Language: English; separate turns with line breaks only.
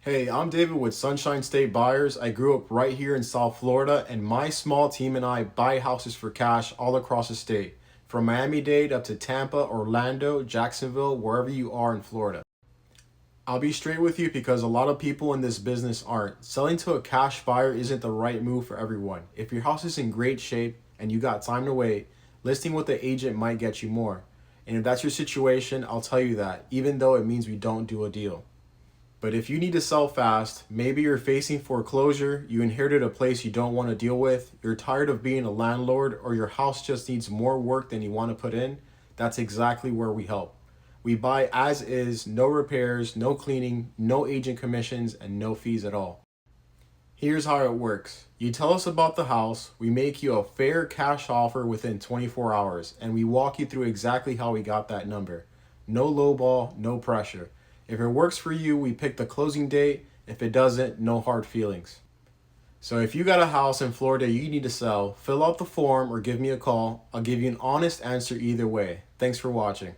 Hey, I'm David with Sunshine State Buyers. I grew up right here in South Florida, and my small team and I buy houses for cash all across the state, from Miami-Dade up to Tampa, Orlando, Jacksonville, wherever you are in Florida. I'll be straight with you because a lot of people in this business aren't. Selling to a cash buyer isn't the right move for everyone. If your house is in great shape and you got time to wait, listing with the agent might get you more. And if that's your situation, I'll tell you that, even though it means we don't do a deal. But if you need to sell fast, maybe you're facing foreclosure, you inherited a place you don't want to deal with, you're tired of being a landlord, or your house just needs more work than you want to put in, that's exactly where we help. We buy as is, no repairs, no cleaning, no agent commissions, and no fees at all. Here's how it works. You tell us about the house, we make you a fair cash offer within 24 hours, and we walk you through exactly how we got that number. No lowball, no pressure. If it works for you, we pick the closing date. If it doesn't, no hard feelings. So if you got a house in Florida you need to sell, fill out the form or give me a call. I'll give you an honest answer either way. Thanks for watching.